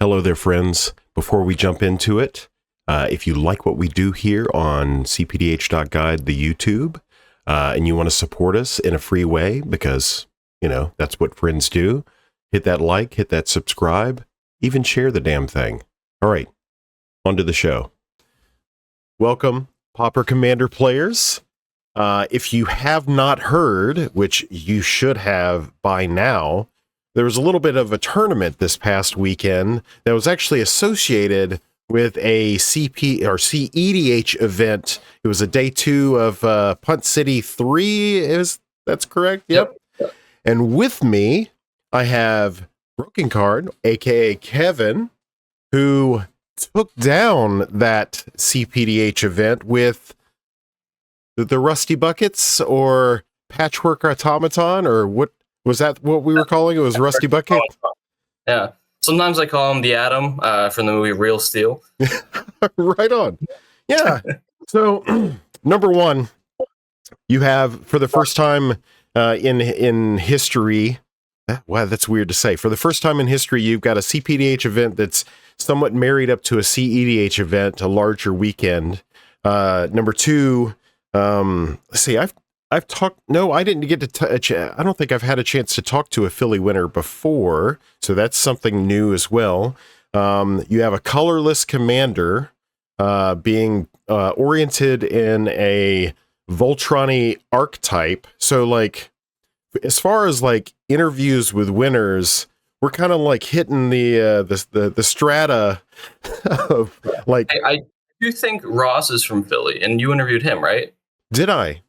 Hello there, friends. Before we jump into it, if you like what we do here on cPDH.guide, the YouTube, and you want to support us in a free way, because, you know, that's what friends do, hit that like, hit that subscribe, even share the damn thing. All right, on to the show. Welcome, Pauper Commander players. If you have not heard, which you should have by now, there was a little bit of a tournament this past weekend that was actually associated with a cPDH event. It was a day 2 of Punt City 3. That's correct? Yep. And with me, I have Brokenkard, aka Kevin, who took down that cPDH event with the Rusty Buckets, or Patchwork Automaton, or what was that? What we were calling it? Was Rusty Bucket? Yeah. Sometimes I call him the Atom from the movie Real Steel. Right on. Yeah. So, number one, you have, for the first time in history. Wow, that's weird to say. For the first time in history, you've got a cPDH event that's somewhat married up to a cEDH event, a larger weekend. Number two. Let's see, I've talked, no, I didn't get to touch, I don't think I've had a chance to talk to a Philly winner before, so that's something new as well. You have a colorless commander, being oriented in a Voltron-y archetype. So, like, as far as like interviews with winners, we're kind of like hitting the strata of like. I do think Ross is from Philly, and you interviewed him, right? Did I?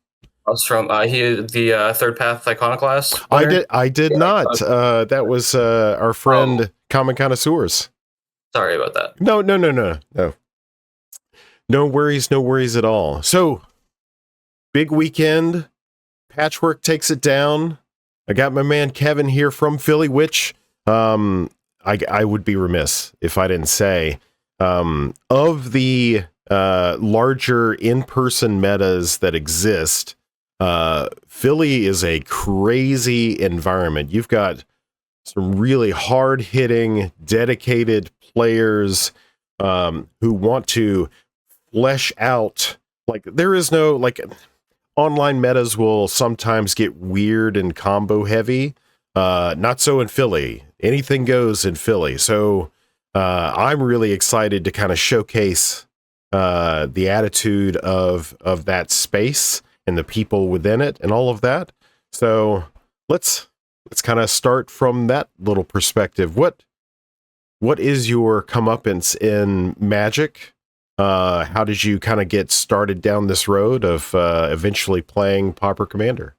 Ross from the Third Path Iconoclast winner? I did not. That was our friend Common Connoisseurs. Sorry about that. No. No worries at all. So, big weekend. Patchwork takes it down. I got my man Kevin here from Philly, which I would be remiss if I didn't say, of the larger in-person metas that exist, Philly is a crazy environment. You've got some really hard-hitting, dedicated players who want to flesh out. Like, there is no, like, online metas will sometimes get weird and combo heavy. Not so in Philly. Anything goes in Philly. So I'm really excited to kind of showcase the attitude of that space and the people within it and all of that. So let's kind of start from that little perspective. What is your comeuppance in Magic? How did you kind of get started down this road of eventually playing Pauper Commander?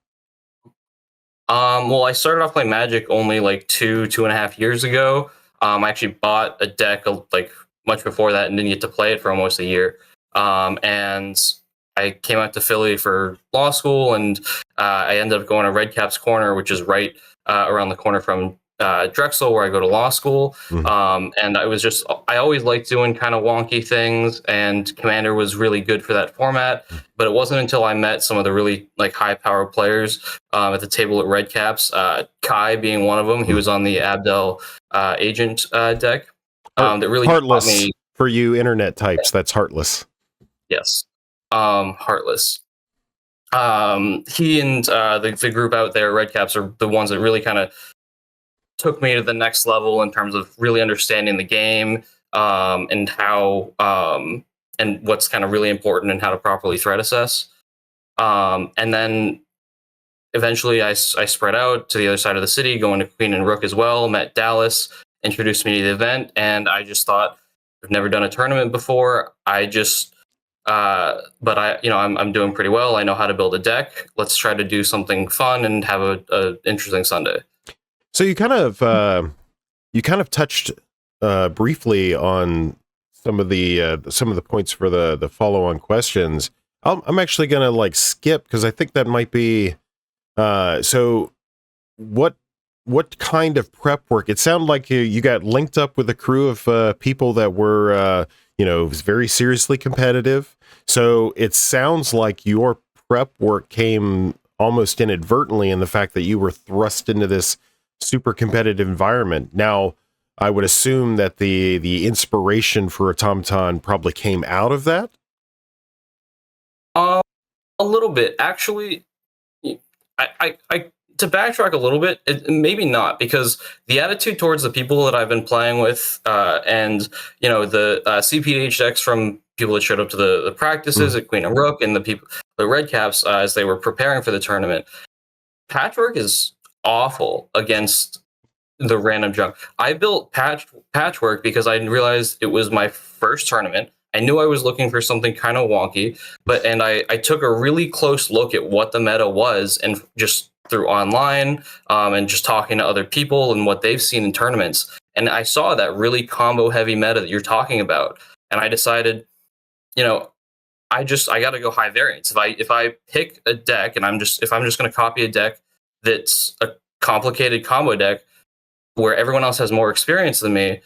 Well, I started off playing Magic only like 2.5 years ago. I actually bought a deck like much before that and didn't get to play it for almost a year. And I came out to Philly for law school, and I ended up going to Red Cap's Corner, which is right around the corner from Drexel, where I go to law school. And I always liked doing kind of wonky things, and Commander was really good for that format. But it wasn't until I met some of the really like high power players at the table at Red Caps, Kai being one of them. He was on the Abdel Agent deck. That really Heartless taught me. For you internet types. That's Heartless. Yes. Heartless. He and the group out there, Red Caps, are the ones that really kind of took me to the next level in terms of really understanding the game, and how and what's kind of really important and how to properly threat assess. And then eventually I spread out to the other side of the city, going to Queen and Rook as well, met Dallas, introduced me to the event, and I just thought, I've never done a tournament before. But I'm doing pretty well. I know how to build a deck. Let's try to do something fun and have a interesting Sunday. So you kind of touched briefly on some of the points for the follow-on questions. I'm actually gonna like skip, because I think that might be so. What kind of prep work? It sounded like you got linked up with a crew of people that were very seriously competitive. So it sounds like your prep work came almost inadvertently in the fact that you were thrust into this super competitive environment. Now, I would assume that the inspiration for Automaton probably came out of that. Um, a little bit, actually. I to backtrack a little bit, maybe not, because the attitude towards the people that I've been playing with, and the cPDH decks from people that showed up to the practices at Queen and Rook, and the Red Caps as they were preparing for the tournament. Patchwork is awful against the random junk. I built Patchwork because I realized it was my first tournament. I knew I was looking for something kind of wonky, and I took a really close look at what the meta was, and just through online, and just talking to other people and what they've seen in tournaments. And I saw that really combo heavy meta that you're talking about. And I decided, I got to go high variance. If I pick a deck and if I'm just going to copy a deck that's a complicated combo deck where everyone else has more experience than me,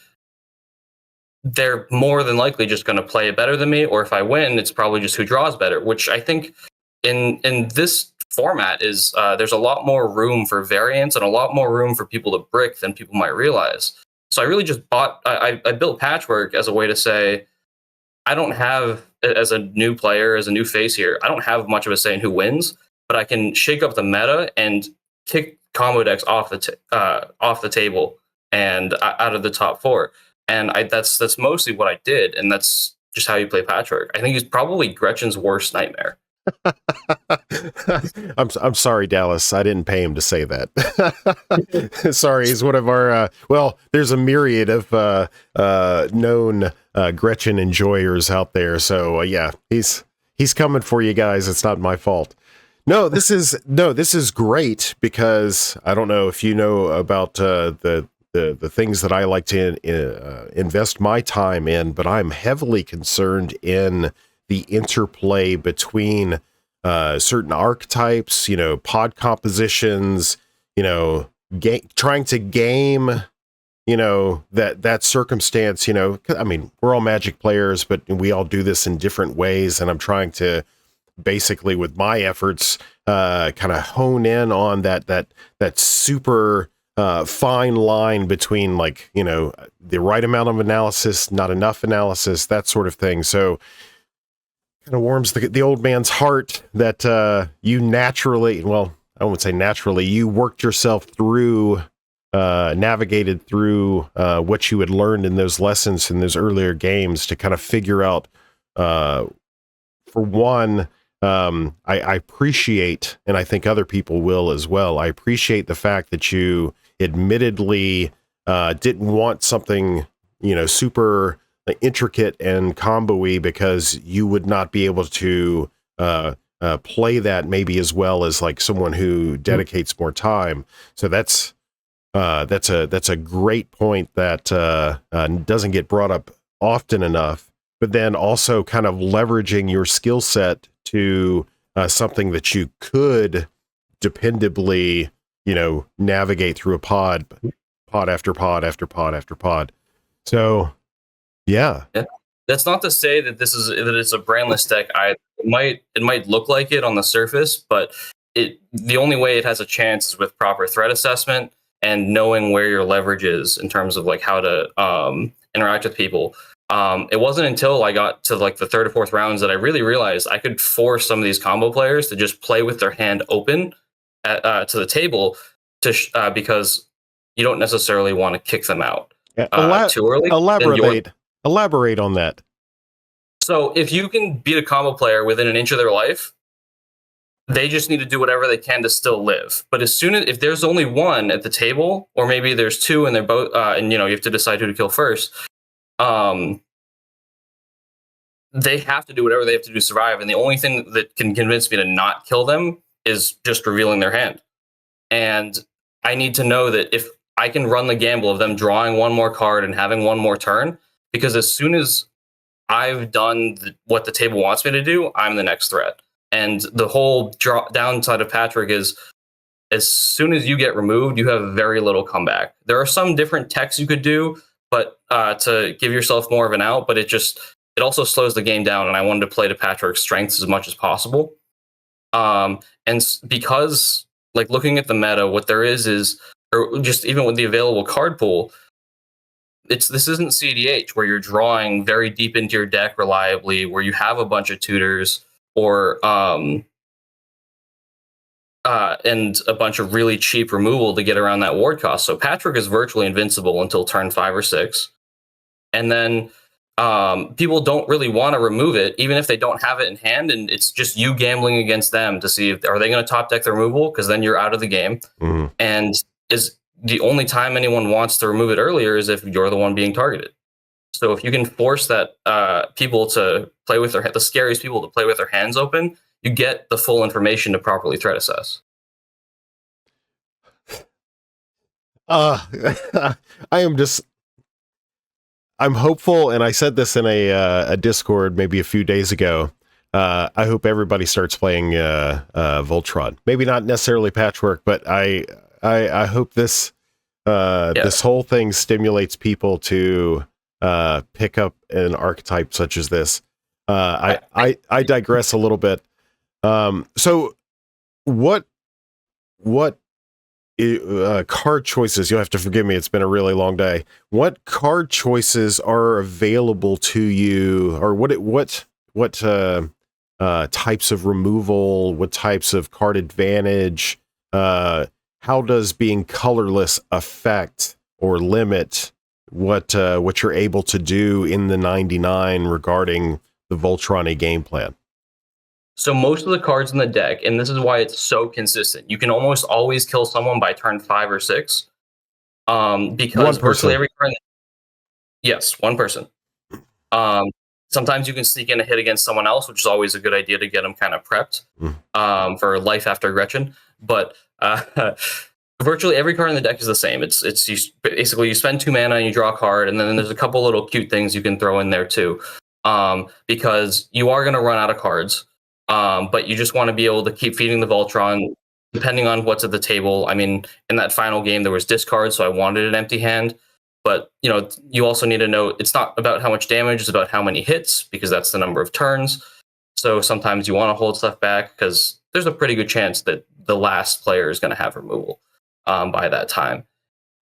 they're more than likely just going to play it better than me. Or if I win, it's probably just who draws better, which I think in this format is there's a lot more room for variance and a lot more room for people to brick than people might realize. So I really just I built Patchwork as a way to say, I don't have, as a new player, as a new face here, I don't have much of a say in who wins, but I can shake up the meta and kick combo decks off the table and out of the top four. And that's mostly what I did, and that's just how you play Patchwork. I think he's probably Gretchen's worst nightmare. I'm sorry, Dallas. I didn't pay him to say that. Sorry, he's one of our. Well, there's a myriad of known Gretchen enjoyers out there. So yeah, he's coming for you guys. It's not my fault. No, this is great, because I don't know if you know about the things that I like to invest my time in, but I'm heavily concerned in the interplay between certain archetypes, pod compositions, trying to game, that circumstance, I mean, we're all Magic players, but we all do this in different ways. And I'm trying to basically, with my efforts, kind of hone in on that super fine line between, like, the right amount of analysis, not enough analysis, that sort of thing. So kind of warms the old man's heart that you naturally, well, I won't say naturally, you worked yourself through, navigated through what you had learned in those lessons in those earlier games to kind of figure out, for one, I appreciate, and I think other people will as well, I appreciate the fact that you admittedly didn't want something, super intricate and combo-y, because you would not be able to play that maybe as well as like someone who dedicates more time. So that's a great point that doesn't get brought up often enough. But then also kind of leveraging your skill set to something that you could dependably, navigate through a pod after pod after pod after pod. So yeah. That's not to say that it's a brandless deck. It might look like it on the surface, but the only way it has a chance is with proper threat assessment and knowing where your leverage is in terms of like how to interact with people. It wasn't until I got to like the third or fourth rounds that I really realized I could force some of these combo players to just play with their hand open to the table because you don't necessarily want to kick them out too early. Elaborate on that. So if you can beat a combo player within an inch of their life, they just need to do whatever they can to still live. But if there's only one at the table, or maybe there's two and they're both, and you have to decide who to kill first, they have to do whatever they have to do to survive. And the only thing that can convince me to not kill them is just revealing their hand. And I need to know that if I can run the gamble of them drawing one more card and having one more turn, because as soon as I've done what the table wants me to do, I'm the next threat. And the whole downside of Patchwork is, as soon as you get removed, you have very little comeback. There are some different techs you could do, but to give yourself more of an out, but it also slows the game down. And I wanted to play to Patchwork's strengths as much as possible. And because, like, looking at the meta, what there is, or just even with the available card pool, this isn't cDH where you're drawing very deep into your deck reliably, where you have a bunch of tutors or and a bunch of really cheap removal to get around that ward cost. So Patchwork is virtually invincible until turn 5 or 6. And then people don't really want to remove it, even if they don't have it in hand. And it's just you gambling against them to see if are they going to top deck the removal, because then you're out of the game. Mm-hmm. And is the only time anyone wants to remove it earlier is if you're the one being targeted. So if you can force that people to play with the scariest people to play with their hands open, you get the full information to properly threat assess. I'm hopeful, and I said this in a Discord maybe a few days ago. I hope everybody starts playing Voltron. Maybe not necessarily Patchwork, but I hope this this whole thing stimulates people to pick up an archetype such as this. I digress a little bit. So what card choices, you'll have to forgive me, it's been a really long day. What card choices are available to you, or what types of removal, what types of card advantage, how does being colorless affect or limit what you're able to do in the 99 regarding the Voltron game plan? So most of the cards in the deck, and this is why it's so consistent, you can almost always kill someone by turn 5 or 6. Because virtually every card. Yes, one person. Sometimes you can sneak in a hit against someone else, which is always a good idea to get them kind of prepped for life after Gretchen. But virtually every card in the deck is the same. It's basically you spend 2 mana and you draw a card, and then there's a couple little cute things you can throw in there too, because you are going to run out of cards. But you just want to be able to keep feeding the Voltron, depending on what's at the table. I mean, in that final game, there was discard, so I wanted an empty hand. But, you also need to know it's not about how much damage, it's about how many hits, because that's the number of turns. So sometimes you want to hold stuff back, because there's a pretty good chance that the last player is going to have removal by that time.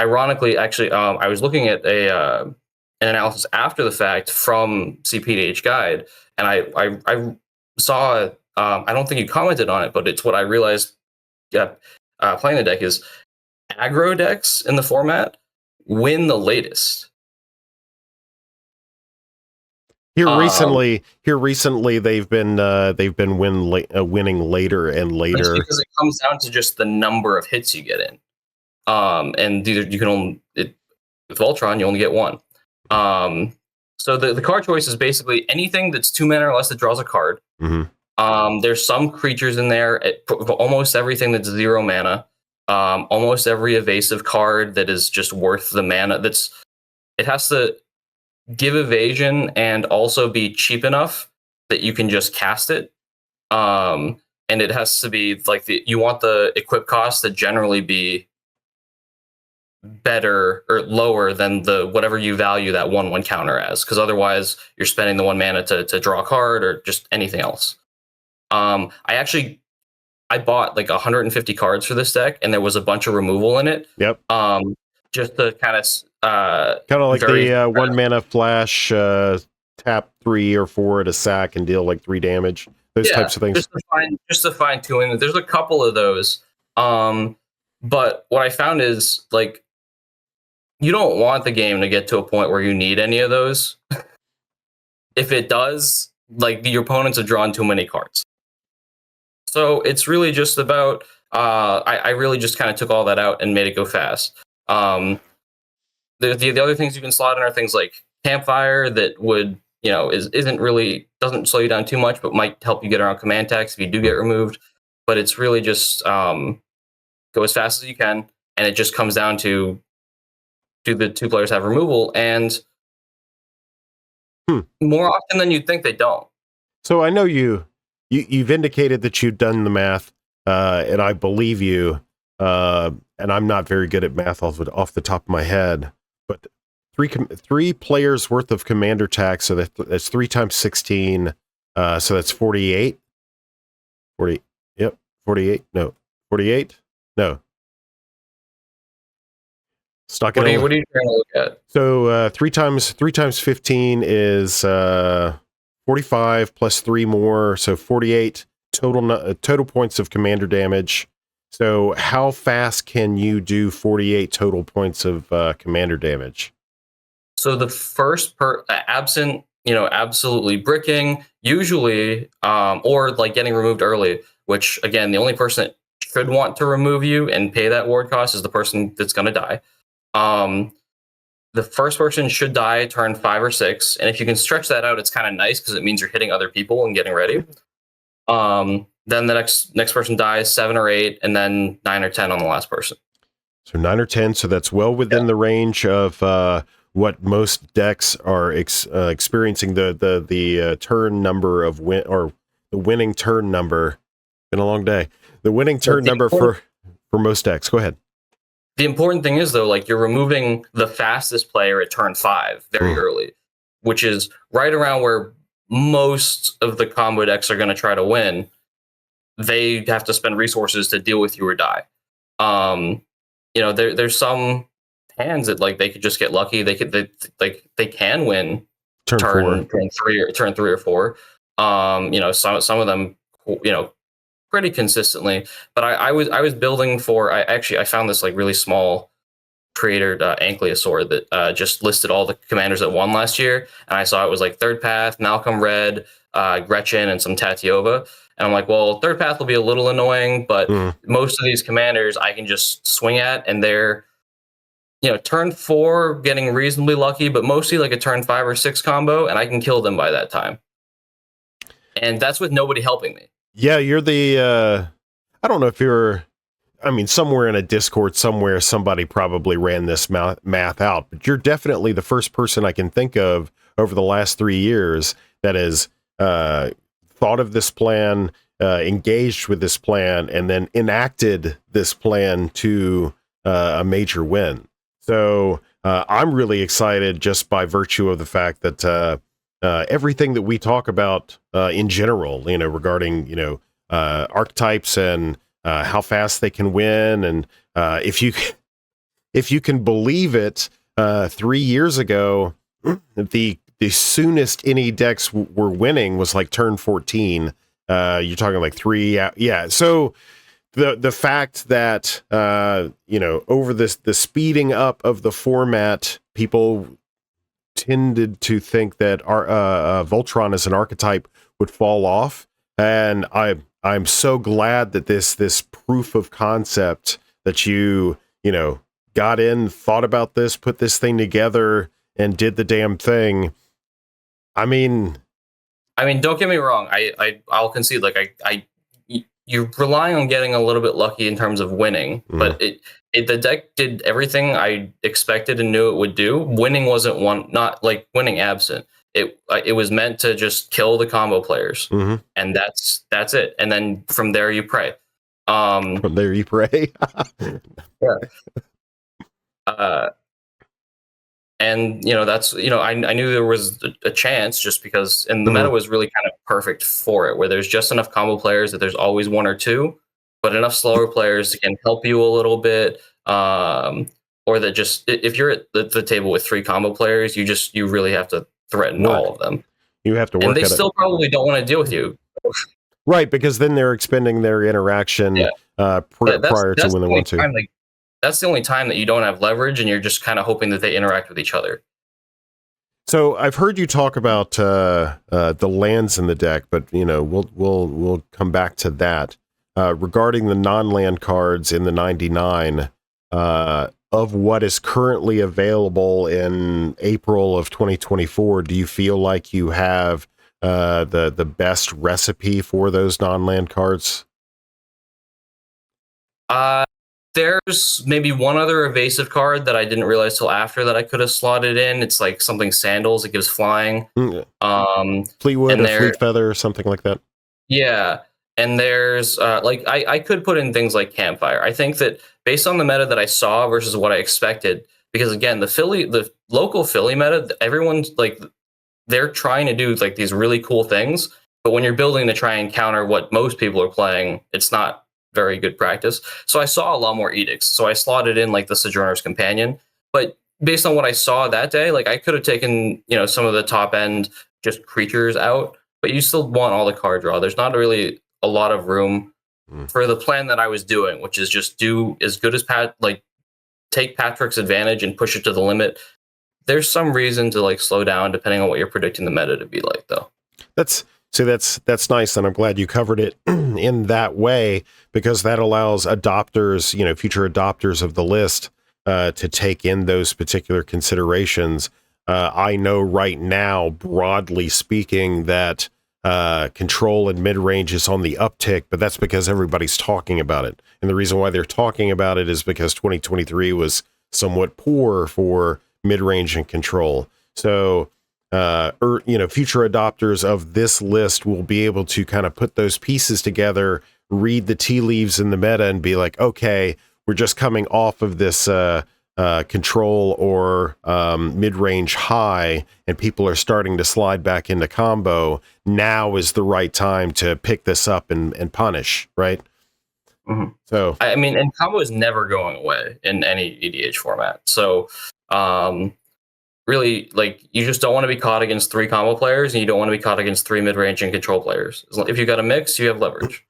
Ironically, actually, I was looking at an analysis after the fact from cPDH Guide, and I saw, I don't think you commented on it, but it's what I realized playing the deck is aggro decks in the format win the latest. Here recently, they've been winning later and later. That's because it comes down to just the number of hits you get in. And you can only with Voltron you only get one. So the card choice is basically anything that's 2 mana or less that draws a card. Mm-hmm. There's some creatures in there, almost everything that's 0 mana. Almost every evasive card that is just worth the mana. It has to give evasion and also be cheap enough that you can just cast it. And it has to be like you want the equip cost to generally be better or lower than the whatever you value that 1/1 counter as, because otherwise you're spending the 1 mana to draw a card or just anything else. I bought like 150 cards for this deck, and there was a bunch of removal in it. Yep. Just to kind of like the 1 mana flash, tap 3 or 4 at a sack and deal like 3 damage. Those types of things. Just to fine tune. There's a couple of those. But what I found is like you don't want the game to get to a point where you need any of those. If it does, like your opponents have drawn too many cards. So it's really just about I really just kind of took all that out and made it go fast. The other things you can slot in are things like Campfire that would doesn't slow you down too much, but might help you get around command attacks if you do get removed. But it's really just go as fast as you can, and it just comes down to do the 2 players have removal, and more often than you'd think they don't. So I know you've indicated that you've done the math, and I believe you. And I'm not very good at math off the top of my head, but 3 players worth of commander tax, so that's 3 times 16, so that's 48. 40. Yep, 48. No, 48. No. Stuck What in are you trying to look at? So 3 times 15 is 45 plus 3 more, so 48 total points of commander damage. So how fast can you do 48 total points of commander damage? So the first absent, absolutely bricking, usually, or like getting removed early, which again, the only person that should want to remove you and pay that ward cost is the person that's going to die. The first person should die turn 5 or 6, and if you can stretch that out, it's kind of nice because it means you're hitting other people and getting ready. Then the next person dies 7 or 8, and then 9 or 10 on the last person. So 9 or 10. So that's well within the range of what most decks are experiencing. The turn number of win, or the winning turn number. Been a long day. The winning turn number for most decks. Go ahead. The important thing is, though, like, you're removing the fastest player at turn 5 very early, which is right around where most of the combo decks are going to try to win. They have to spend resources to deal with you or die. There's some hands that, like, they could just get lucky. They can win turn 3 or 4. Some of them, pretty consistently. But I was building for. I found this like really small creator Ankylosaur that just listed all the commanders that won last year, and I saw it was like Third Path, Malcolm Red, Gretchen, and some Tatiova. And I'm like, well, Third Path will be a little annoying, but most of these commanders I can just swing at, and they're turn 4 getting reasonably lucky, but mostly like a turn 5 or 6 combo, and I can kill them by that time. And that's with nobody helping me. Yeah, you're the, I don't know if you're, somewhere in a Discord somewhere, somebody probably ran this math out, but you're definitely the first person I can think of over the last 3 years that has thought of this plan, engaged with this plan, and then enacted this plan to a major win. So I'm really excited just by virtue of the fact that everything that we talk about in general, regarding, archetypes and how fast they can win. And if you can believe it, 3 years ago, the soonest any decks were winning was like turn 14. You're talking like 3. Yeah. So the fact that, over the speeding up of the format, people tended to think that our Voltron as an archetype would fall off, and I'm so glad that this proof of concept that you got in, thought about this, put this thing together, and did the damn thing. Don't get me wrong. I'll concede, like, you're relying on getting a little bit lucky in terms of winning, but the deck did everything I expected and knew it would do. Winning wasn't not like winning absent. It was meant to just kill the combo players, and that's it. And then from there you pray. From there you pray. Yeah. And that's I knew there was a chance, just because, and the meta was really kind of perfect for it, where there's just enough combo players that there's always 1 or 2, but enough slower players can help you a little bit, or that just, if you're at the table with 3 combo players, you really have to threaten all of them. You have to work, and they still probably don't want to deal with you, right? Because then they're expending their interaction prior to when they want to. That's the only time that you don't have leverage, and you're just kind of hoping that they interact with each other. So I've heard you talk about the lands in the deck, but we'll come back to that. Regarding the non-land cards in the 99, of what is currently available in April of 2024, do you feel like you have the best recipe for those non-land cards? There's maybe one other evasive card that I didn't realize till after that I could have slotted in. It's like something Sandals. It gives flying. Fleetwood or Fleet Feather or something like that. Yeah. And there's I could put in things like Campfire. I think that based on the meta that I saw versus what I expected, because again, the local Philly meta, everyone's like, they're trying to do like these really cool things, but when you're building to try and counter what most people are playing, it's not very good practice. So I saw a lot more edicts. So I slotted in like the Sojourner's Companion, But based on what I saw that day, like I could have taken, some of the top end just creatures out, but you still want all the card draw. There's not really a lot of room for the plan that I was doing, which is just do as good as take Patrick's advantage and push it to the limit. There's some reason to like slow down depending on what you're predicting the meta to be like, though. That's nice, and I'm glad you covered it in that way, because that allows adopters, future adopters of the list, to take in those particular considerations. I know right now, broadly speaking, that control and mid-range is on the uptick, but that's because everybody's talking about it. And the reason why they're talking about it is because 2023 was somewhat poor for mid-range and control. So, future adopters of this list will be able to kind of put those pieces together, read the tea leaves in the meta, and be like, okay, we're just coming off of this control or mid-range high, and people are starting to slide back into combo. Now is the right time to pick this up and punish, right? Mm-hmm. So, I mean, and combo is never going away in any EDH format. So, really, like, you just don't want to be caught against 3 combo players, and you don't want to be caught against 3 mid-range and control players. If you got a mix, you have leverage.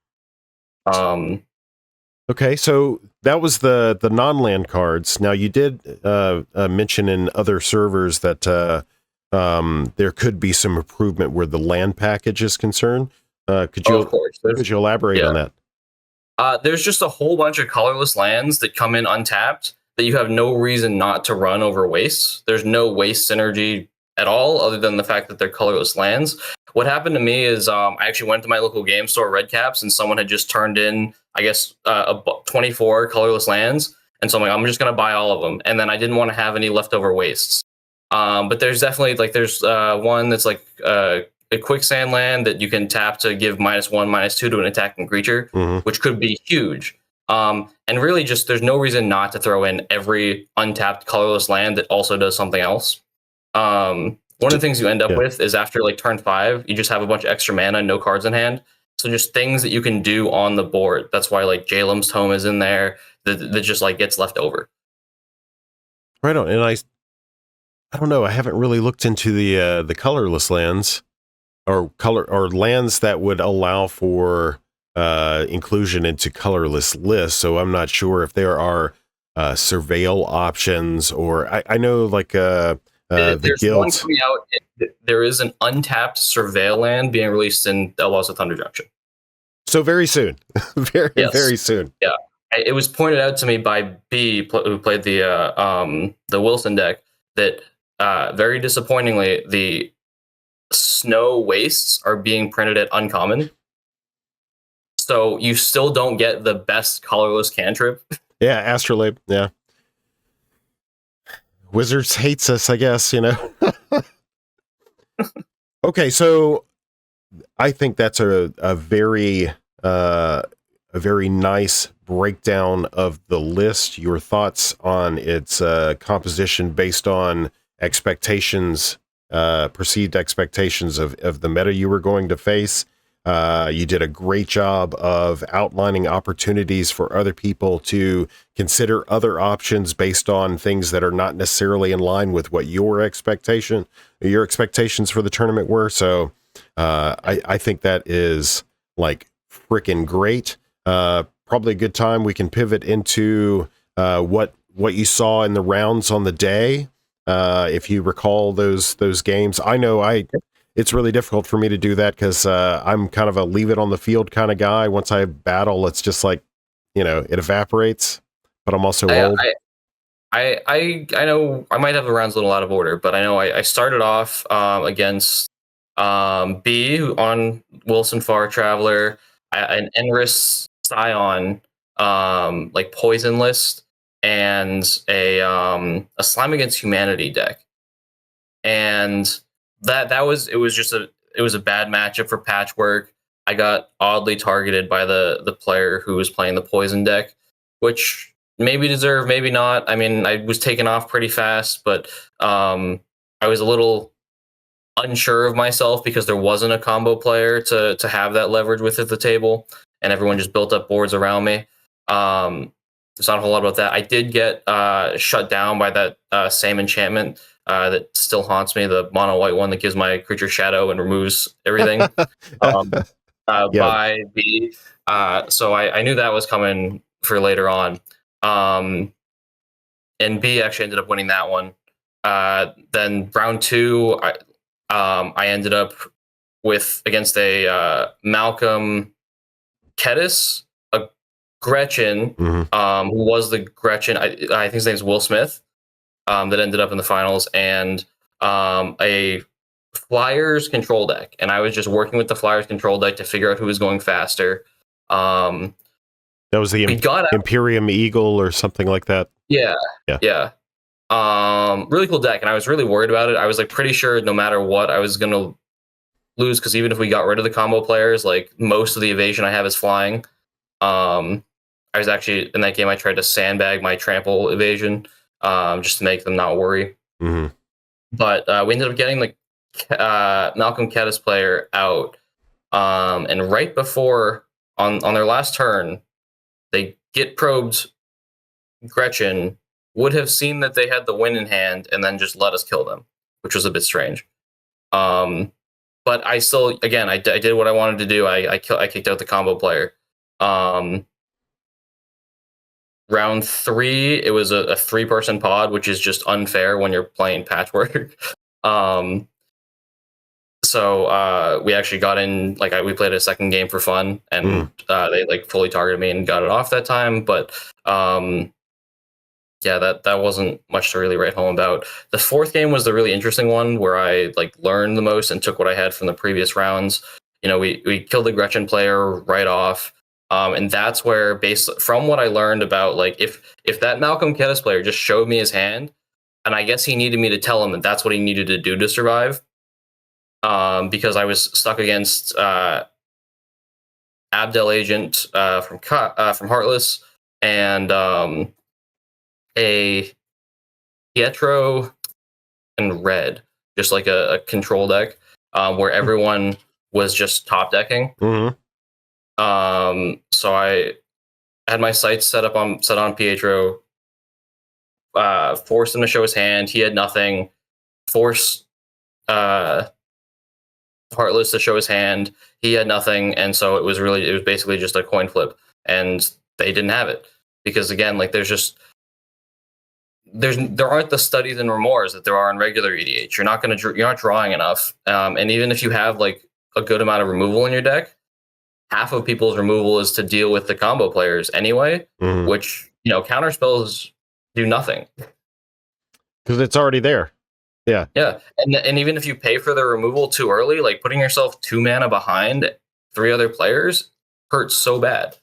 Okay, so that was the non-land cards. Now, you did mention in other servers that there could be some improvement where the land package is concerned. Could you elaborate on that? There's just a whole bunch of colorless lands that come in untapped that you have no reason not to run over wastes. There's no waste synergy at all, other than the fact that they're colorless lands. What happened to me is I actually went to my local game store, Red Caps, and someone had just turned in, 24 colorless lands. And so I'm like, I'm just going to buy all of them. And then I didn't want to have any leftover wastes. But there's definitely, there's one that's like a quicksand land that you can tap to give -1, -2 to an attacking creature, which could be huge. And really just there's no reason not to throw in every untapped colorless land that also does something else. One of the things you end up with is after turn 5, you just have a bunch of extra mana, no cards in hand. So just things that you can do on the board. That's why Jalem's Tome is in there that just gets left over. Right on. And I don't know. I haven't really looked into the colorless lands or lands that would allow for inclusion into colorless lists. So I'm not sure if there are surveil options, or I know there's guilds. one coming out. There is an untapped surveil land being released in Outlaws of Thunder Junction. So very soon, very soon. Yeah, it was pointed out to me by B, who played the Wilson deck, that very disappointingly the snow wastes are being printed at uncommon. So you still don't get the best colorless cantrip. Yeah, Astrolabe. Yeah. Wizards hates us, I guess, Okay, so I think that's a very nice breakdown of the list. Your thoughts on its composition based on expectations, perceived expectations of the meta you were going to face. You did a great job of outlining opportunities for other people to consider other options based on things that are not necessarily in line with what your expectations for the tournament were. So I think that is freaking great. Probably a good time we can pivot into what you saw in the rounds on the day. If you recall those games, I know it's really difficult for me to do that because I'm kind of a leave it on the field kind of guy. Once I battle, it's just it evaporates. But I'm also old. I know I might have the rounds a little out of order, but I know I started off against B on Wilson Far Traveler, an Enris Scion poison list, and a Slime Against Humanity deck, and it was a bad matchup for Patchwork. I got oddly targeted by the player who was playing the poison deck, which maybe deserved, maybe not. I mean, I was taken off pretty fast, but I was a little unsure of myself because there wasn't a combo player to have that leverage with at the table, and everyone just built up boards around me. there's not a whole lot about that. I did get shut down by that same enchantment that still haunts me, the mono white one that gives my creature shadow and removes everything. Yeah. By B. So I knew that was coming for later on. And B actually ended up winning that one. Then round 2, I ended up with against a Malcolm Kedis, a Gretchen, Mm-hmm. who was the Gretchen. I think his name's Will Smith, that ended up in the finals, and a Flyers control deck. And I was just working with the Flyers control deck to figure out who was going faster. Um, That was the we got out. Imperium Eagle or something like that. Yeah. Yeah. Yeah. Really cool deck, and I was really worried about it. I was like pretty sure no matter what, I was gonna lose, because even if we got rid of the combo players, like most of the evasion I have is flying. I was actually in that game, I tried to sandbag my trample evasion, just to make them not worry. Mm-hmm. But we ended up getting the Malcolm Kedis player out, and right before on their last turn, they get probed Gretchen, would have seen that they had the win in hand, and then just let us kill them, which was a bit strange. But I still, again, I did what I wanted to do. I kicked out the combo player. Round 3, it was a 3-person pod, which is just unfair when you're playing Patchwork. So we actually got in, like we played a second game for fun, and they like fully targeted me and got it off that time. But yeah, that wasn't much to really write home about. The 4th game was the really interesting one, where I like learned the most and took what I had from the previous rounds. You know, we killed the Gretchen player right off, and that's where, based from what I learned about, like if that Malcolm Kedis player just showed me his hand, and I guess he needed me to tell him that that's what he needed to do to survive, because I was stuck against Abdel Agent from Heartless, and a Pietro and red, just like a control deck, where everyone was just top decking. Mm-hmm. So I had my sights set on Pietro, forced him to show his hand. He had nothing. Forced Heartless to show his hand. He had nothing, and so it was basically just a coin flip, and they didn't have it, because again, like there aren't the studies in Remors that there are in regular EDH. You're not drawing enough, and even if you have like a good amount of removal in your deck, half of people's removal is to deal with the combo players anyway, which, you know, counter spells do nothing because it's already there. Yeah. And even if you pay for the removal too early, like putting yourself 2 mana behind 3 other players hurts so bad.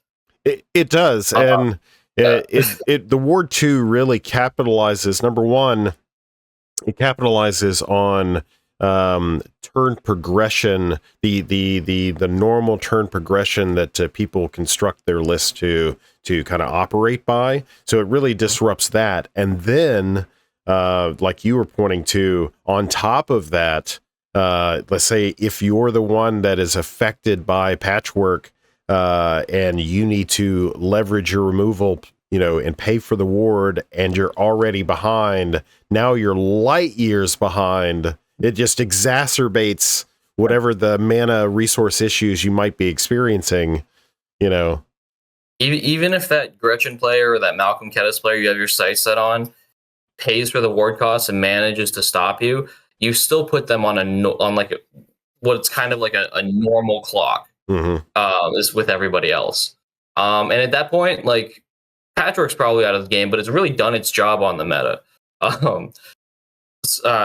It does, and the Ward 2 really capitalizes. Number one, it capitalizes on turn progression, the normal turn progression that people construct their list to kind of operate by. So it really disrupts that, and then like you were pointing to, on top of that, let's say if you're the one that is affected by Patchwork, and you need to leverage your removal, you know, and pay for the ward, and you're already behind, now you're light years behind. It just exacerbates whatever the mana resource issues you might be experiencing, you know. Even if that Gretchen player or that Malcolm Kedis player you have your sights set on pays for the ward costs and manages to stop you, you still put them on what's kind of like a normal clock, is with everybody else. And at that point, like, Patchwork's probably out of the game, but it's really done its job on the meta.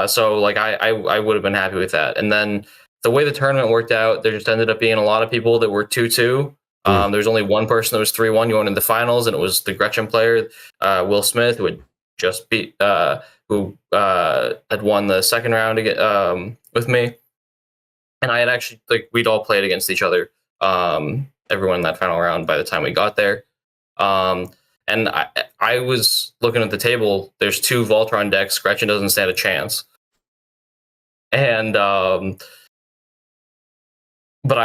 So like I would have been happy with that. And then the way the tournament worked out, there just ended up being a lot of people that were 2-2. There's only one person that was 3-1 going into the finals, and it was the Gretchen player, Will Smith, who had just beat who had won the second round with me. And I had actually, like, we'd all played against each other, everyone in that final round by the time we got there. And I was looking at the table, there's 2 Voltron decks, Gretchen doesn't stand a chance. And but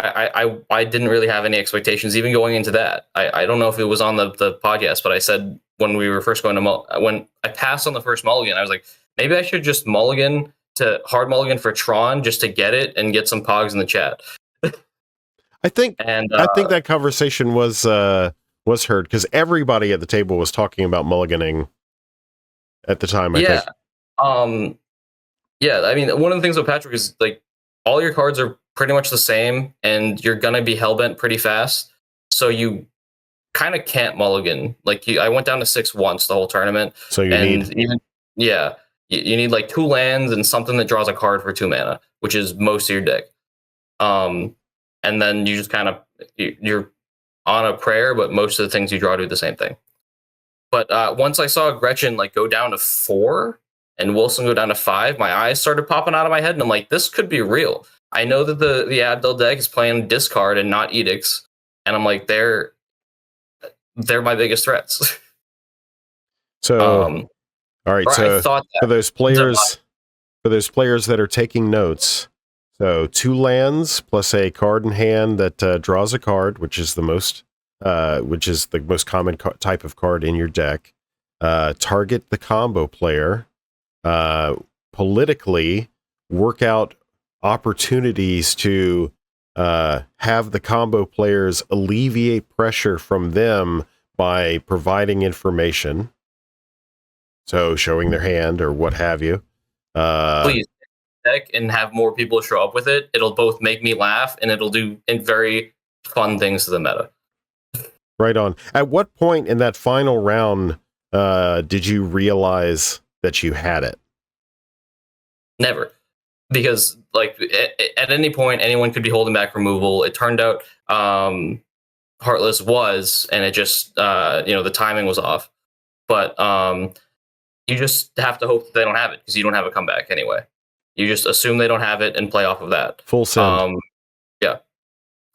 I didn't really have any expectations even going into that. I don't know if it was on the podcast, but I said when we were first going to when I passed on the first mulligan, I was like, maybe I should just mulligan to hard mulligan for Tron just to get it and get some pogs in the chat. I think And that conversation was heard because everybody at the table was talking about mulliganing at the time. I think. Yeah. I mean, one of the things with Patchwork is like all your cards are pretty much the same, and you're gonna be hellbent pretty fast. So you kind of can't mulligan. Like I went down to 6 once the whole tournament. So you need like 2 lands and something that draws a card for 2 mana, which is most of your deck. And then you just kind of you're on a prayer, but most of the things you draw do the same thing. But once I saw Gretchen like go down to 4 and Wilson go down to 5, my eyes started popping out of my head, and I'm like, this could be real. I know that the Abdel deck is playing discard and not edicts, and I'm like, they're my biggest threats. So, all right. So for those players that are taking notes, so 2 lands plus a card in hand that draws a card, which is the most common type of card in your deck. Target the combo player. Politically work out opportunities to have the combo players alleviate pressure from them by providing information. So showing their hand or what have you. Please deck and have more people show up with it. It'll both make me laugh and it'll do very fun things to the meta. Right on. At what point in that final round did you realize that you had it? Never. Because like at any point anyone could be holding back removal. It turned out Heartless was, and it just the timing was off. But you just have to hope that they don't have it because you don't have a comeback anyway. You just assume they don't have it and play off of that. Full send. Yeah.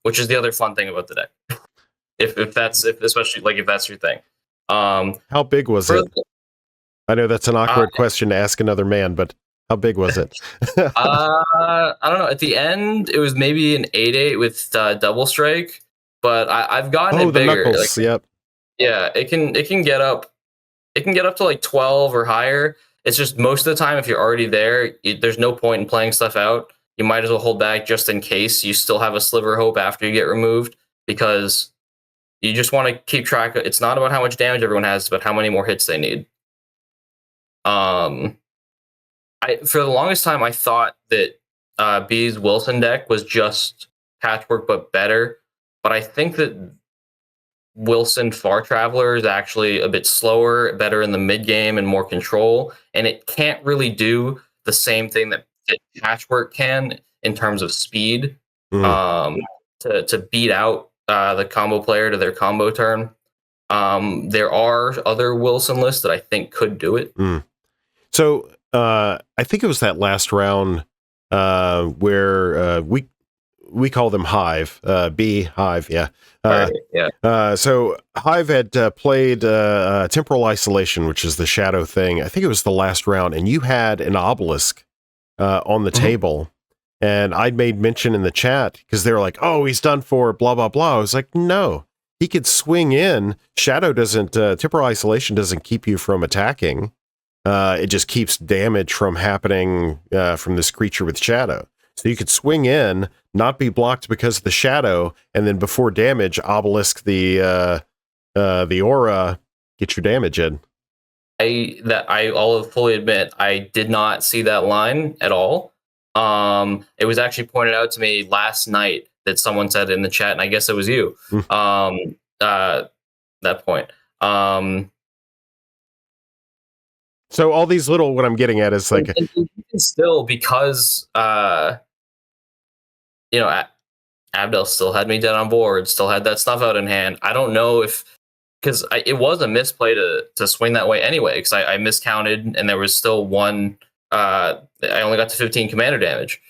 Which is the other fun thing about the deck. if that's your thing. How big was it? I know that's an awkward question to ask another man, but how big was it? I don't know. At the end, it was maybe an 8/8 with double strike, but I've gotten it bigger. The knuckles. Yep. Yeah, it can get up. It can get up to like 12 or higher. It's just most of the time, if you're already there, there's no point in playing stuff out. You might as well hold back just in case you still have a sliver of hope after you get removed, because you just want to keep track of. It's not about how much damage everyone has, but how many more hits they need. For the longest time, I thought that B's Wilson deck was just Patchwork but better. But I think that Wilson Far Traveler is actually a bit slower, better in the mid game, and more control. And it can't really do the same thing that Patchwork can in terms of speed to beat out the combo player to their combo turn. There are other Wilson lists that I think could do it. So I think it was that last round where we call them Hive, B Hive, yeah. So Hive had played Temporal Isolation, which is the shadow thing. I think it was the last round, and you had an obelisk on the table, and I'd made mention in the chat because they were like, "Oh, he's done for blah blah blah." I was like, "No, he could swing in. Shadow doesn't. Temporal Isolation doesn't keep you from attacking. It just keeps damage from happening from this creature with shadow." So you could swing in, not be blocked because of the shadow, and then before damage, obelisk the aura, get your damage in. I'll fully admit I did not see that line at all. It was actually pointed out to me last night that someone said in the chat, and I guess it was you. That point. So all these little, what I'm getting at is like, and still, because Abdel still had me dead on board, still had that stuff out in hand. I don't know if, because it was a misplay to swing that way anyway, because I miscounted and there was still one. I only got to 15 commander damage,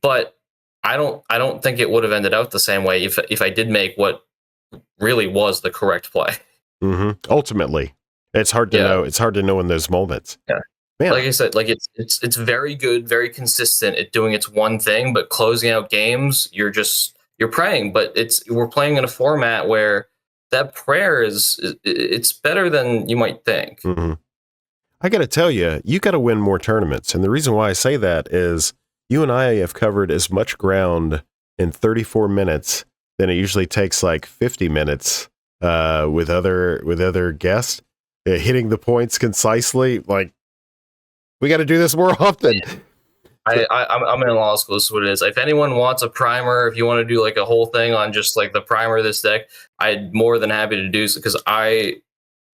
but I don't think it would have ended out the same way if I did make what really was the correct play. Ultimately. It's hard to know. It's hard to know in those moments. Yeah, man. Like I said, like it's very good, very consistent at doing its one thing, but closing out games, you're praying. But we're playing in a format where that prayer it's better than you might think. Mm-hmm. I got to tell you, you got to win more tournaments. And the reason why I say that is you and I have covered as much ground in 34 minutes than it usually takes like 50 minutes with other guests hitting the points concisely. Like, we got to do this more often. I'm in law school. This is what it is. If anyone wants a primer, if you want to do like a whole thing on just like the primer of this deck, I'm more than happy to do so, because I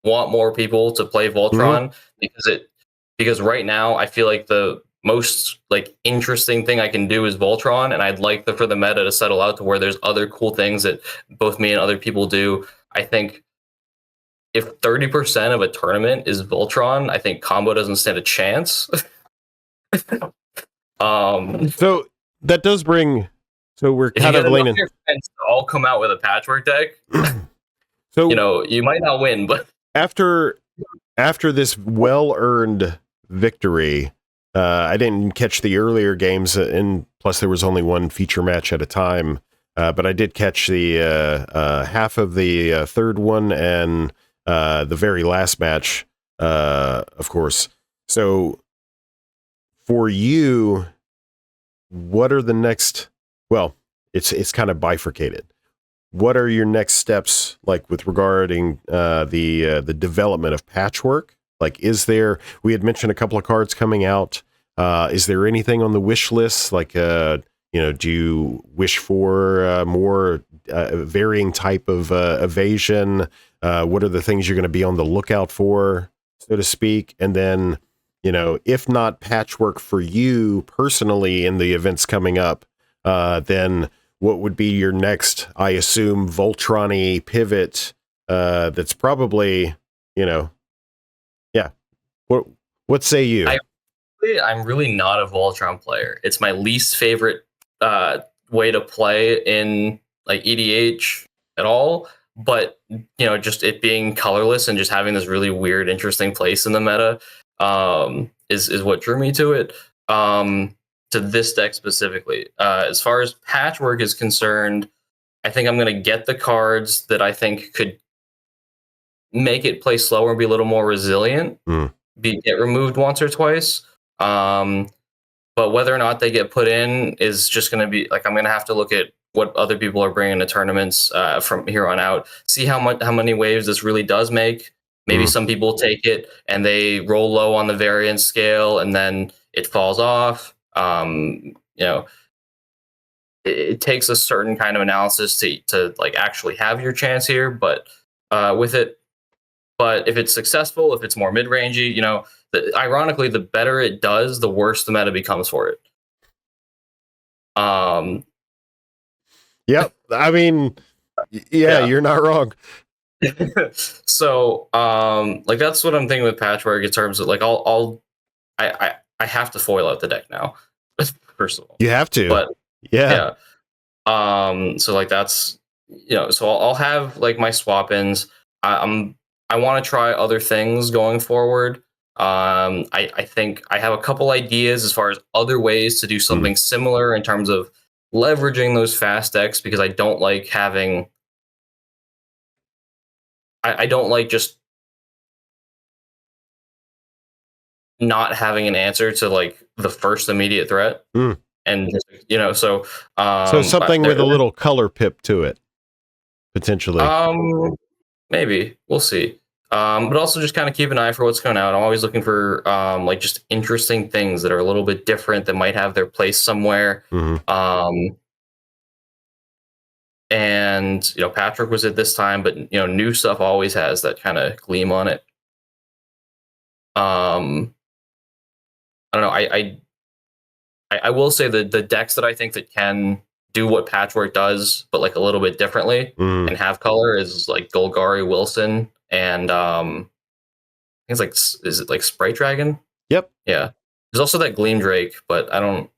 want more people to play Voltron because right now I feel like the most like interesting thing I can do is Voltron, and I'd like for the meta to settle out to where there's other cool things that both me and other people do. I think if 30% of a tournament is Voltron, I think combo doesn't stand a chance. So that does bring. So we're kind of leaning. Your friends to all come out with a patchwork deck. So you might not win, but after this well-earned victory, I didn't catch the earlier games, and plus there was only one feature match at a time. But I did catch the half of the third one and the very last match, of course. So for you, what are the next? Well, it's kind of bifurcated. What are your next steps, like with regarding the development of Patchwork? Like, is there? We had mentioned a couple of cards coming out. Is there anything on the wish list? Like, do you wish for more varying type of evasion? What are the things you're going to be on the lookout for, so to speak? And then, if not Patchwork for you personally in the events coming up, then what would be your next, I assume, Voltron-y pivot that's probably, yeah. What say you? I'm really not a Voltron player. It's my least favorite way to play in like EDH at all. But just it being colorless and just having this really weird, interesting place in the meta is what drew me to it. To this deck specifically. As far as Patchwork is concerned, I think I'm going to get the cards that I think could make it play slower and be a little more resilient. Get removed once or twice. But whether or not they get put in is just going to be like, I'm going to have to look at what other people are bringing to tournaments from here on out. See how many waves this really does make. Maybe some people take it and they roll low on the variance scale and then it falls off. It takes a certain kind of analysis to like actually have your chance here, but with it. But if it's successful, if it's more mid-rangey, ironically, the better it does, the worse the meta becomes for it. Yep. I mean, yeah, you're not wrong. So, like that's what I'm thinking with Patchwork in terms of like I have to foil out the deck now. First of all, you have to. But yeah. So like that's so I'll have like my swap-ins. I want to try other things going forward. I think I have a couple ideas as far as other ways to do something similar in terms of leveraging those fast decks, because I don't like having. I don't like just not having an answer to like the first immediate threat, and so something with a little color pip to it, potentially. Maybe we'll see. But also just kind of keep an eye for what's going out. I'm always looking for like just interesting things that are a little bit different that might have their place somewhere. And Patchwork was it this time, but new stuff always has that kind of gleam on it. I don't know. I will say that the decks that I think that can do what Patchwork does, but like a little bit differently and have color is like Golgari Wilson and I think it's like, is it like Sprite Dragon? Yep. Yeah. There's also that Gleam Drake, but I don't.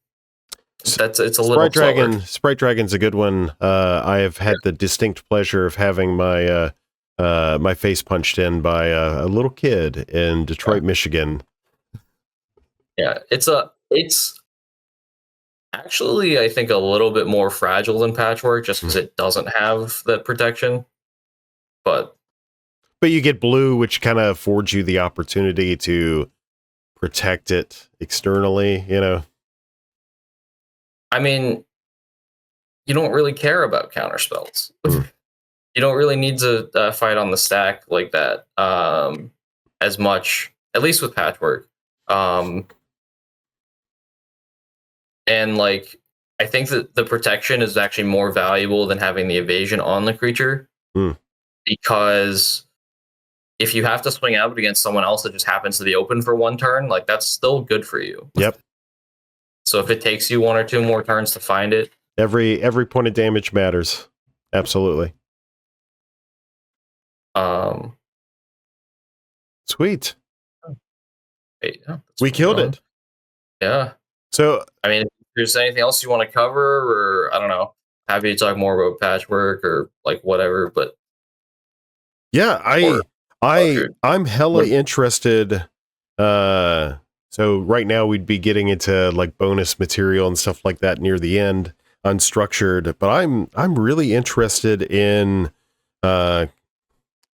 It's a little Dragon. Sprite Dragon's a good one. I have had the distinct pleasure of having my my face punched in by a little kid in Detroit, Michigan. Yeah, it's actually, I think, a little bit more fragile than Patchwork just because it doesn't have that protection. But you get blue, which kind of affords you the opportunity to protect it externally, you know? I mean, you don't really care about counter spells. You don't really need to fight on the stack like that as much, at least with Patchwork. And like, I think that the protection is actually more valuable than having the evasion on the creature, because if you have to swing out against someone else that just happens to be open for one turn, like that's still good for you. Yep. So if it takes you 1 or 2 more turns to find it, every point of damage matters. Absolutely. Sweet. Yeah, we killed it. Yeah. So, I mean, if there's anything else you want to cover, or I don't know, happy to talk more about Patchwork or like whatever. But yeah, I'm hella interested. So right now we'd be getting into like bonus material and stuff like that near the end, unstructured. But I'm really interested in.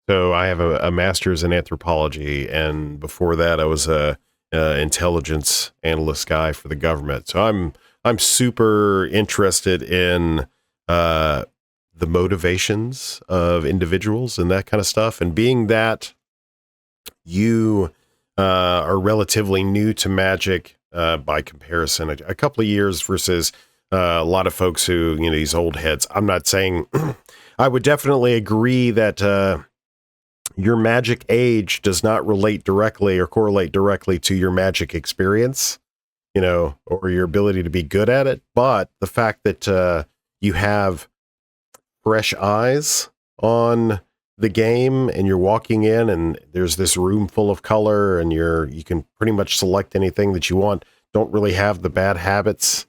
So I have a master's in anthropology, and before that I was a intelligence analyst guy for the government. So I'm super interested in the motivations of individuals and that kind of stuff. And being that you are relatively new to Magic by comparison, a couple of years versus a lot of folks who, you know, these old heads. I'm not saying I would definitely agree that your Magic age does not relate directly or correlate directly to your Magic experience, you know, or your ability to be good at it. But the fact that you have fresh eyes on the game and you're walking in and there's this room full of color and you can pretty much select anything that you want, don't really have the bad habits,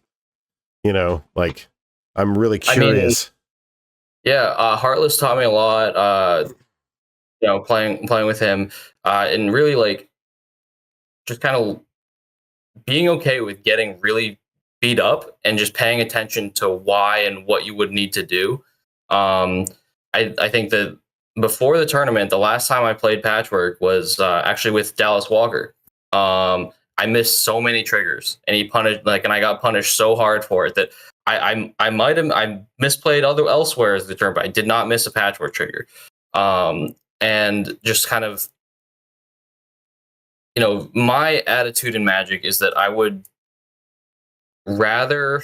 you know, like I'm really curious. I mean, Heartless taught me a lot, you know, playing with him, and really like just kind of being okay with getting really beat up and just paying attention to why and what you would need to do. I think that before the tournament, the last time I played Patchwork was actually with Dallas Walker. I missed so many triggers, and he punished and I got punished so hard for it that I misplayed elsewhere as the turn, but I did not miss a Patchwork trigger. And just kind of, you know, my attitude in Magic is that I would rather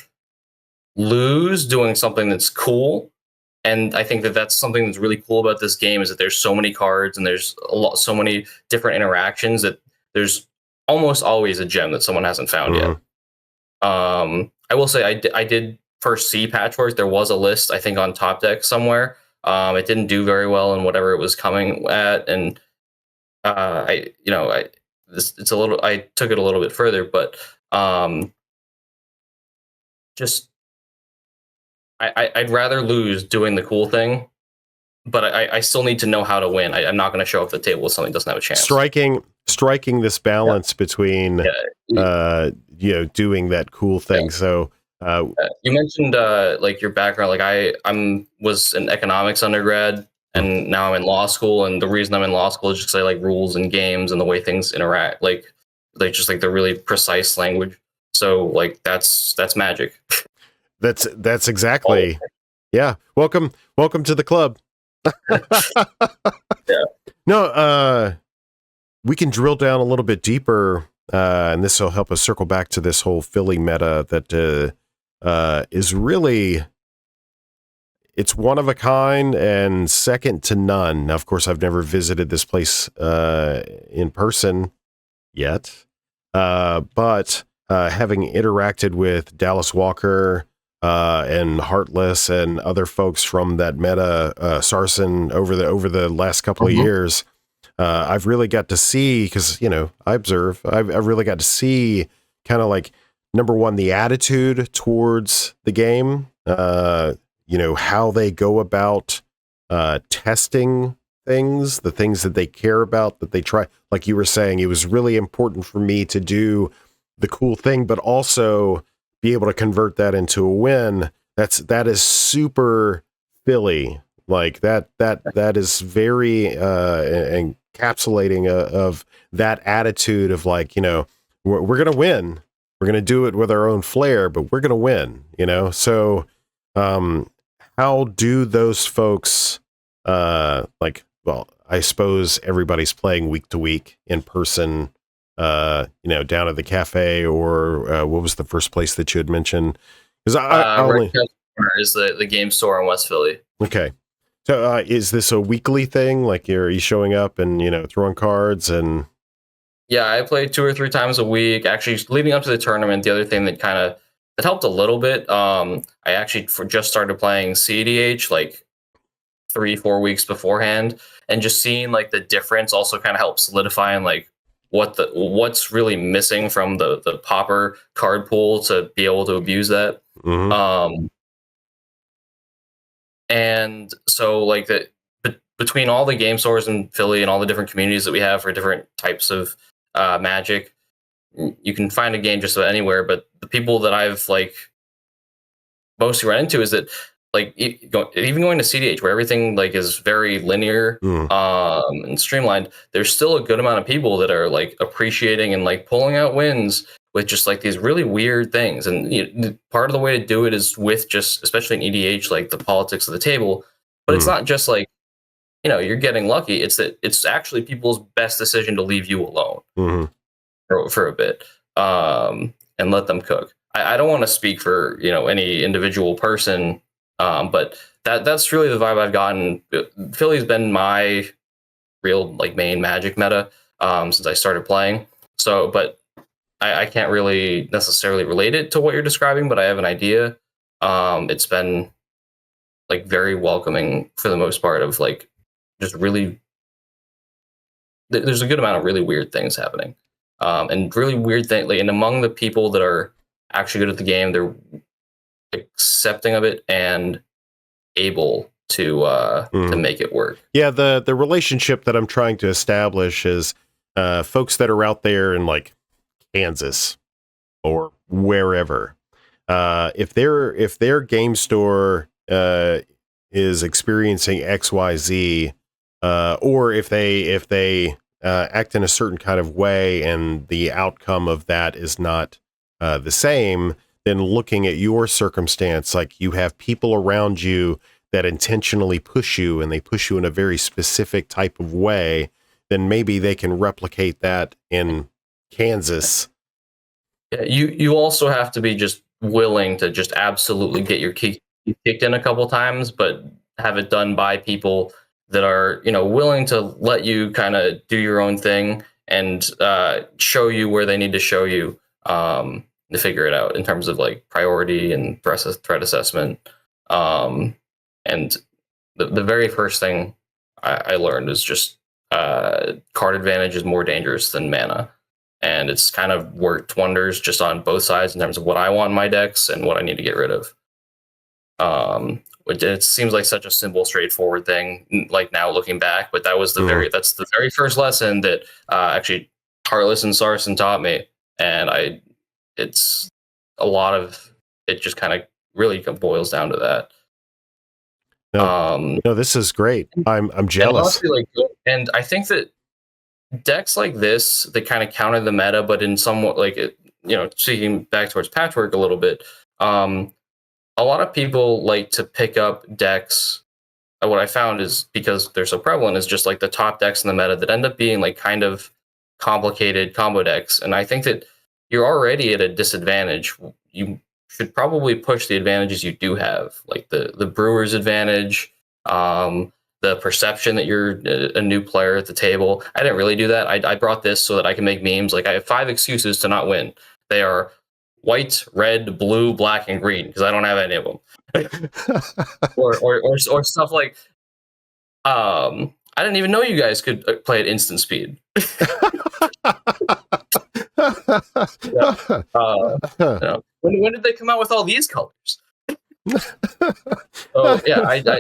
lose doing something that's cool. And I think that that's something that's really cool about this game is that there's so many cards and there's so many different interactions that there's almost always a gem that someone hasn't found yet. I will say I did first see Patchwork. There was a list, I think, on Top Deck somewhere. It didn't do very well in whatever it was coming at, and I took it a little bit further, but just I'd rather lose doing the cool thing, but I still need to know how to win. I'm not going to show up at the table with something that doesn't have a chance. Striking this balance between you know, doing that cool thing. So. You mentioned like your background. Like I was an economics undergrad, and now I'm in law school. And the reason I'm in law school is just because I like rules and games and the way things interact. Like just like the really precise language. So like that's Magic. That's exactly. Yeah. Welcome to the club. Yeah. No. We can drill down a little bit deeper, and this will help us circle back to this whole Philly meta that. Is really, it's one of a kind and second to none. Now, of course, I've never visited this place in person yet, but having interacted with Dallas Walker and Heartless and other folks from that meta, Sarson over the last couple of years, I've really got to see, because, you know, I observe, I've really got to see kind of like, number one, the attitude towards the game, you know, how they go about testing things, the things that they care about, that they try. Like you were saying, it was really important for me to do the cool thing, but also be able to convert that into a win. That is super Philly, Like that is very encapsulating of that attitude of like, we're going to win. We're going to do it with our own flair, but we're going to win, So, how do those folks, well, I suppose everybody's playing week to week in person, down at the cafe, or what was the first place that you had mentioned? Because I only is the game store in West Philly. Okay. So is this a weekly thing? Like, are you showing up and, throwing cards and... Yeah, I played 2 or 3 times a week. Actually, leading up to the tournament, the other thing that that helped a little bit, I actually just started playing cPDH like 3-4 weeks beforehand, and just seeing like the difference also kind of helps solidifying like what's really missing from the Pauper card pool to be able to abuse that. Mm-hmm. And so like between all the game stores in Philly and all the different communities that we have for different types of Magic, you can find a game just about anywhere. But the people that I've like mostly run into is that like even going to cPDH, where everything like is very linear and streamlined, there's still a good amount of people that are like appreciating and like pulling out wins with just like these really weird things. And part of the way to do it is with just, especially in EDH, like the politics of the table. But it's not just like, you're getting lucky. It's that it's actually people's best decision to leave you alone for a bit and let them cook. I don't want to speak for any individual person, but that's really the vibe I've gotten. Philly's been my real like main Magic meta since I started playing. So, but I can't really necessarily relate it to what you're describing, but I have an idea. It's been like very welcoming for the most part of like just really. There's a good amount of really weird things happening, and really weird thing. Like, and among the people that are actually good at the game, they're accepting of it and able to make it work. Yeah, the relationship that I'm trying to establish is folks that are out there in like Kansas or wherever. If their game store is experiencing XYZ, or if they act in a certain kind of way and the outcome of that is not the same, then looking at your circumstance, like you have people around you that intentionally push you, and they push you in a very specific type of way, then maybe they can replicate that in Kansas. Yeah, you also have to be just willing to just absolutely get your kicked in a couple times, but have it done by people that are willing to let you kind of do your own thing and show you where they need to show you to figure it out in terms of like priority and threat assessment. And the very first thing I learned is just card advantage is more dangerous than mana. And it's kind of worked wonders just on both sides in terms of what I want in my decks and what I need to get rid of. It seems like such a simple, straightforward thing, like now looking back, but that was that's the very first lesson that actually Heartless and Sarson taught me. And it's a lot of it just kind of really boils down to that. No, this is great. I'm jealous. And, honestly, like, and I think that decks like this, they kind of counter the meta, but in somewhat like it, speaking back towards Patchwork a little bit, a lot of people like to pick up decks. What I found is, because they're so prevalent, is just like the top decks in the meta that end up being like kind of complicated combo decks. And I think that you're already at a disadvantage. You should probably push the advantages you do have, like the Brewer's advantage, the perception that you're a new player at the table. I didn't really do that. I brought this so that I can make memes. Like, I have 5 excuses to not win. They are white, red, blue, black, and green, because I don't have any of them. or stuff like, I didn't even know you guys could play at instant speed. When did they come out with all these colors? So yeah,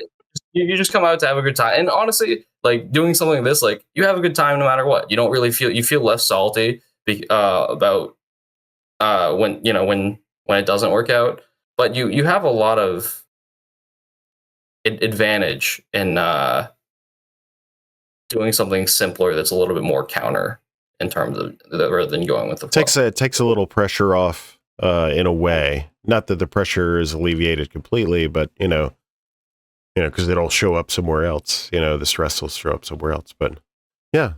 you just come out to have a good time. And honestly, like, doing something like this, like, you have a good time no matter what. You don't really feel less salty about when when it doesn't work out. But you have a lot of advantage in doing something simpler that's a little bit more counter in terms of rather than going with the flow. Takes a little pressure off in a way. Not that the pressure is alleviated completely, but because it'll show up somewhere else. The stress will show up somewhere else. But yeah,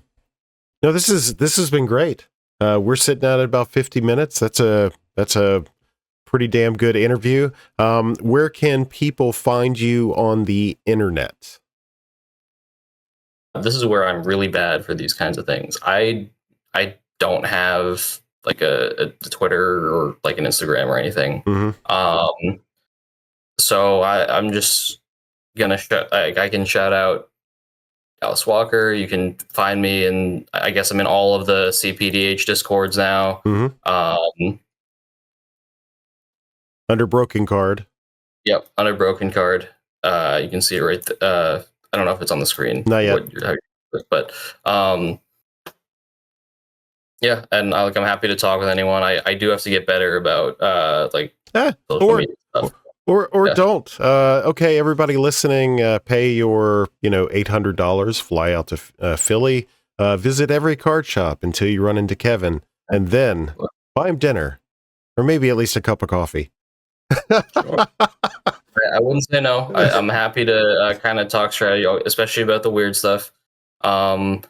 no, this has been great. We're sitting at about 50 minutes. That's a pretty damn good interview. Where can people find you on the internet? This is where I'm really bad for these kinds of things. I don't have like a Twitter or like an Instagram or anything. Mm-hmm. So I'm just gonna I can shout out Alice Walker. You can find me, and I guess I'm in all of the cPDH discords now. Mm-hmm. Under Brokenkard. Yep, under Brokenkard. You can see it right. I don't know if it's on the screen. Not yet. But yeah, and I'm happy to talk with anyone. I do have to get better about social media stuff. Or don't. Okay, everybody listening, pay your $800, fly out to Philly, visit every card shop until you run into Kevin, and then buy him dinner, or maybe at least a cup of coffee. Sure. I wouldn't say no. I'm happy to kind of talk strategy, especially about the weird stuff. And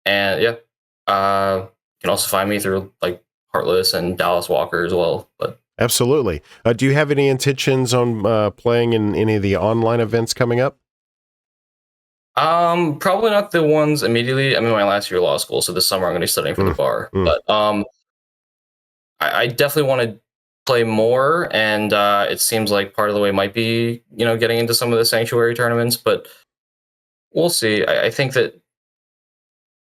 yeah, you can also find me through like Heartless and Dallas Walker as well. But absolutely. Do you have any intentions on playing in any of the online events coming up? Probably not the ones immediately. I'm in my last year of law school, so this summer I'm going to be studying for the bar. But I definitely want to play more, and it seems like part of the way might be getting into some of the sanctuary tournaments, but we'll see. I think that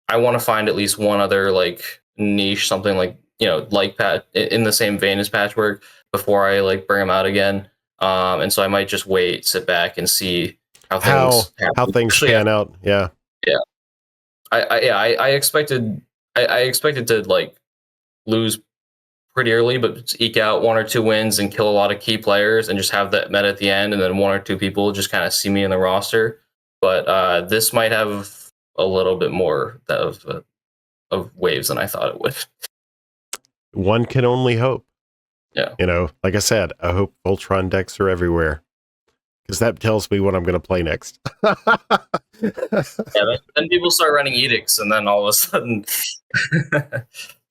I want to find at least one other like niche, something like like in the same vein as Patchwork before I like bring them out again. And so I might just wait, sit back, and see how things pan out. Yeah. I expected to like lose pretty early, but eke out 1 or 2 wins and kill a lot of key players and just have that meta at the end, and then 1 or 2 people just kind of see me in the roster. But this might have a little bit more of waves than I thought it would. One can only hope. Yeah. Like I said, I hope Voltron decks are everywhere, because that tells me what I'm going to play next. Then people start running edicts, and then all of a sudden.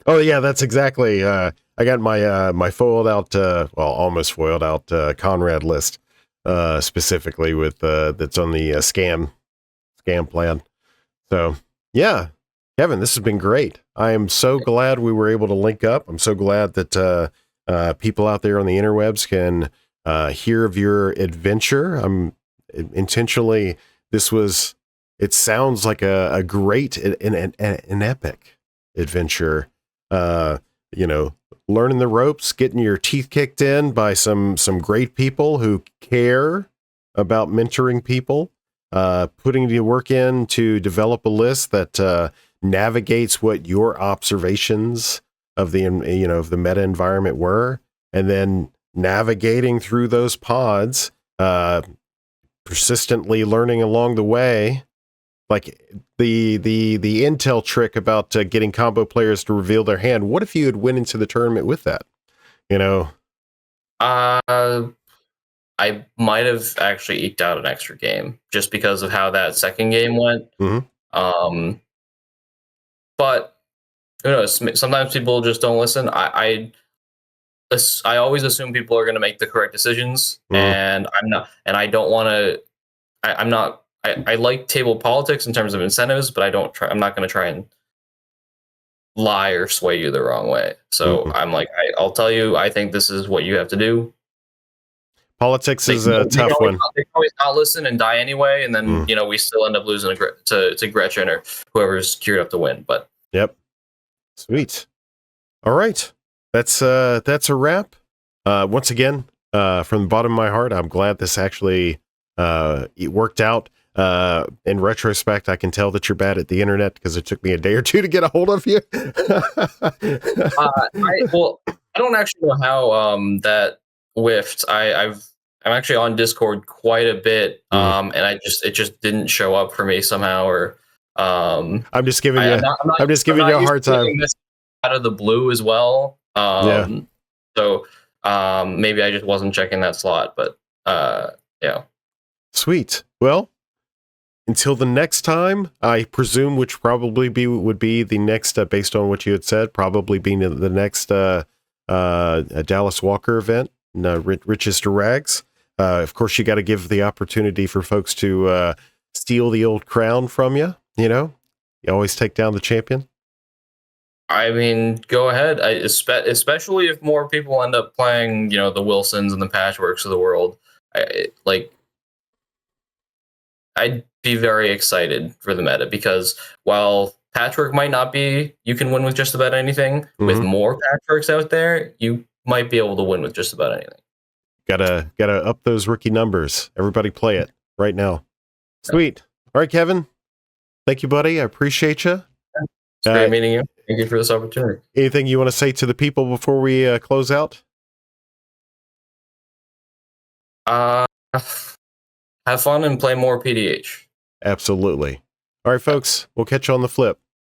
Oh yeah, that's exactly. I got my foiled out, almost foiled out Conrad list, specifically with that's on the scam plan. So yeah, Kevin, this has been great. I am so glad we were able to link up. I'm so glad that people out there on the interwebs can hear of your adventure. I'm intentionally. It sounds like a great an epic adventure. Learning the ropes, getting your teeth kicked in by some great people who care about mentoring people, putting the work in to develop a list that navigates what your observations of the of the meta environment were, and then navigating through those pods, persistently learning along the way. Like the intel trick about getting combo players to reveal their hand. What if you had went into the tournament with that? I might have actually eked out an extra game just because of how that second game went. Mm-hmm. But who knows? Sometimes people just don't listen. I always assume people are going to make the correct decisions, and I'm not. And I don't want to. I'm not. I like table politics in terms of incentives, but I'm not going to try and lie or sway you the wrong way. So I'm like, I'll tell you, I think this is what you have to do. Politics is a tough one. They can always not listen and die anyway, and then we still end up losing to Gretchen or whoever's queued up to win. But yep, sweet. All right, that's a wrap. Once again, from the bottom of my heart, I'm glad this actually it worked out. In retrospect, I can tell that you're bad at the internet because it took me a day or 2 to get a hold of you. I don't actually know how that whiffed. I've I'm actually on Discord quite a bit, Mhm. and it just didn't show up for me somehow, or I'm just giving I, you I'm just I'm giving you not a used hard to time. getting this out of the blue as well. Yeah. So maybe I just wasn't checking that slot, but yeah. Sweet. Well, until the next time, I presume, which probably would be the next, based on what you had said, probably being the next Dallas Walker event, Riches to Rags. Of course, you got to give the opportunity for folks to steal the old crown from you. You know, you always take down the champion. I mean, go ahead. Especially if more people end up playing, the Wilsons and the Patchworks of the world. Like, I'd be very excited for the meta, because while Patchwork might not be, you can win with just about anything. With more Patchworks out there, you might be able to win with just about anything. Gotta up those rookie numbers. Everybody play it right now. Sweet. All right, Kevin. Thank you, buddy. I appreciate you. It's great meeting you. Thank you for this opportunity. Anything you want to say to the people before we close out? Have fun and play more PDH. Absolutely. All right, folks. We'll catch you on the flip.